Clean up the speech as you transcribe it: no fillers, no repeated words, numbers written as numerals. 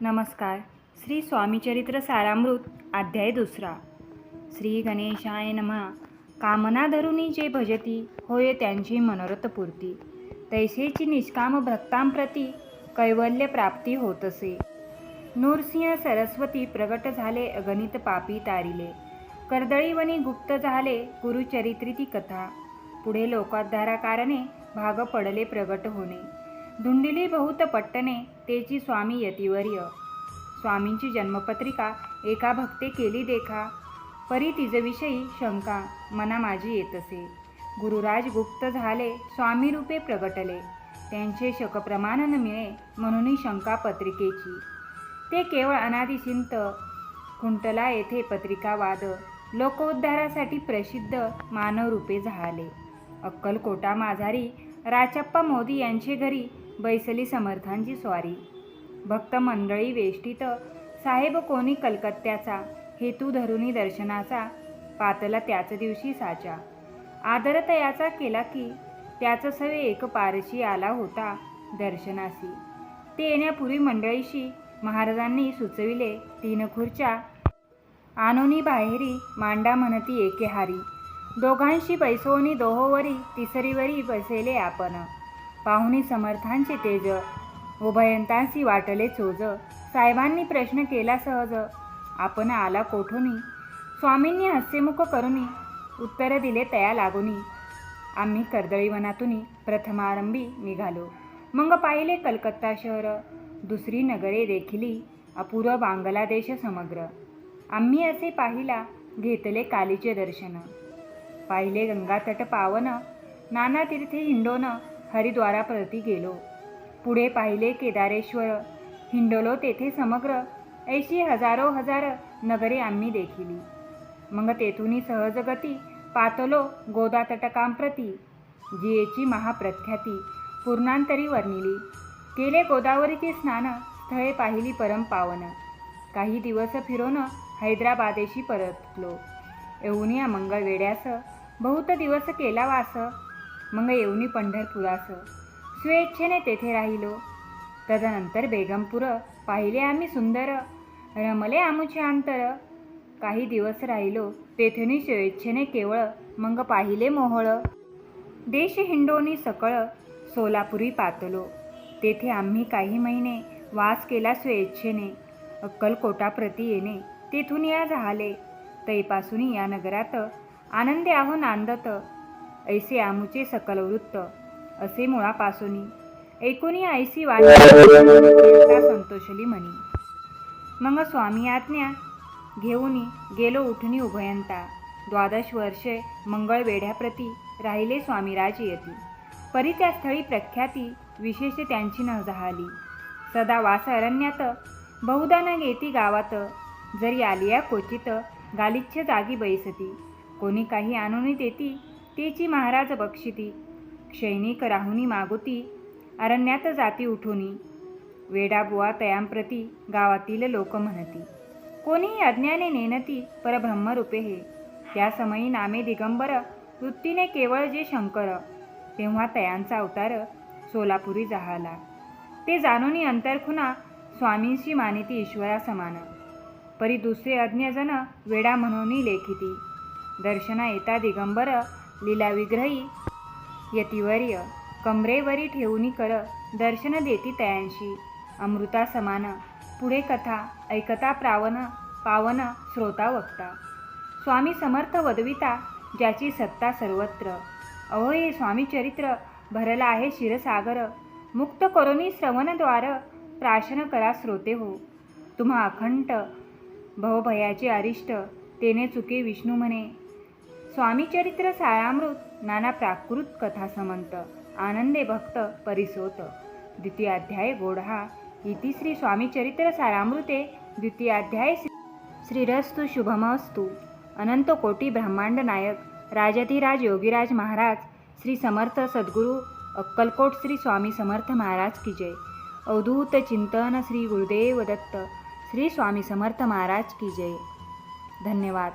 नमस्कार. श्री स्वामीचरित्र सारामृत अध्याय 2. श्री गणेशाय नमः. कामना धरुनी जे भजती होय त्यांची मनोरथ पूर्ती. तैसेची निष्काम भक्तांप्रती कैवल्य प्राप्ती होतसे. नृसिंह सरस्वती प्रगट झाले अगणित पापी तारिले. कर्दळीवनी गुप्त झाले गुरुचरित्रिती कथा. पुढे लोकोद्धारा कारणे भाग पडले प्रगट होणे. धुंडिली बहुत पट्टणे तेची स्वामी यतिवर्य. स्वामींची जन्मपत्रिका एका भक्ते केली देखा. परी तिजविषयी शंका मना माझी येतसे. गुरुराज गुप्त झाले स्वामी रूपे प्रगटले. त्यांचे शकप्रमाण न मिळे म्हणून शंका पत्रिकेची. ते केवळ अनादिचिंत कुंटला येथे पत्रिकावाद लोकोद्धारासाठी प्रसिद्ध मानवरूपे झाले. अक्कलकोटा माझारी राचप्पा मोदी यांचे घरी बैसली समर्थांची स्वारी. भक्त मंडळी वेष्टीत साहेब कोणी कलकत्त्याचा. हेतू धरुनी दर्शनाचा पातला त्याच दिवशी साचा. आदर तयाचा केला की त्याच सवे एक पारशी आला होता दर्शनासी. ते येण्यापूर्वी मंडळीशी महाराजांनी सुचविले 3 खुर्च्या आणोनी बाहेरी मांडा म्हणती एके हारी. दोघांशी बैसवणी दोहोवरी तिसरीवरी बसेले आपण. पाहुणी समर्थांचे तेज उभयंतांसी वाटले चोज. साहेबांनी प्रश्न केला सहज आपण आला कोठोनी. स्वामींनी हास्यमुख करुनी उत्तर दिले तया लागोनी. आम्ही कर्दळीवनातूनी प्रथमारंभी निघालो. मग पाहिले कलकत्ता शहर. दुसरी नगरे देखिली अपूर्व बांगलादेश समग्र. आम्ही असे पाहिला घेतले कालीचे दर्शन. पाहिले गंगा तट पावन नाना तीर्थे हिंडोन हरिद्वाराप्रती गेलो. पुढे पाहिले केदारेश्वर हिंडलो तेथे समग्र. ऐशी हजारो हजार नगरे आम्ही देखिली. मग तेथुनी सहज गती पातलो गोदा तटकांप्रती. जियेची महाप्रख्याती पूर्णांतरी वर्णिली. केले गोदावरीचे स्नान स्थळे पाहिली परम पावन. काही दिवस फिरोन हैदराबादेशी परतलो. येऊनी मंगळवेढ्यास बहुत दिवस केला वास. मग येऊनी पंढरपुरास स्वेच्छेने तेथे राहिलो. तदनंतर बेगमपूर पाहिले आम्ही सुंदर. रमले आमुचे अंतर. काही दिवस राहिलो तेथुनी स्वेच्छेने केवळ. मग पाहिले मोहळ. देश हिंडोनी सकळ सोलापुरी पातलो. तेथे आम्ही काही महिने वास केला स्वेच्छेने. अक्कलकोटाप्रती येणे तेथून या झाले. तैपासून या नगरात आनंदे आहो नांदत. ऐसे आमुचे सकल वृत्त असे मुळापासूनी. ऐकुनी ऐसी वाणी संतोषली मनी. मग स्वामी आज्ञा घेऊनी गेलो उठणी उभयंता. 12 वर्षे मंगळवेढ्याप्रती राहिले स्वामीराज येती. परी त्या स्थळी प्रख्याती विशेष त्यांची न झाली. सदा वास अरण्यात बहुधा न गेती गावात. जरी आलिया क्वचित गालिच्छ जागी बैसती. कोणी काही आणून देती तेची महाराज बक्षिती. क्षैनिक राहुनी मागुती अरण्यात जाती उठुनी. वेडाबुवा तयांप्रती गावातील लोक म्हणती. कोणीही अज्ञाने नेनती परब्रह्मरूपे हे. त्या समयी नामे दिगंबर वृत्तीने केवळ जे शंकर. तेव्हा तयांचा अवतार सोलापुरी जाहला. ते जाणूनी अंतरखुना स्वामींशी मानिती ईश्वरा समान. परी दुसरे अज्ञजन वेडा म्हणून लेखिती. दर्शना येता दिगंबर लीला विग्रही यतिवर्य. कमरेवरी ठेवूनी कर दर्शन देती तयांशी अमृता समान. पुढे कथा ऐकता पावन श्रोता वक्ता. स्वामी समर्थ वदविता ज्याची सत्ता सर्वत्र. अहो हे स्वामी चरित्र भरला आहे क्षीरसागर. मुक्त करोनी श्रवणद्वार प्राशन करा श्रोते हो. तुम्हा अखंड भवभयाचे अरिष्ट तेने चुके विष्णू म्हणे. स्वामीचरित्र सारामृत नाना प्राकृत कथा समंत. आनंदे भक्त परिसोत. द्वितीयाध्याय गोढा इति श्री स्वामीचरित्र सारामृते द्वितीयाध्याय. श्रीरस्तु शुभमस्तु. अनंत कोटी ब्रह्मांड नायक राजाधिराज योगीराज महाराज श्री समर्थ सद्गुरु अक्कलकोट श्री स्वामी समर्थ महाराज की जय. अवधूत चिंतन श्री गुरुदेव दत्त श्री स्वामी समर्थ महाराज की जय. धन्यवाद.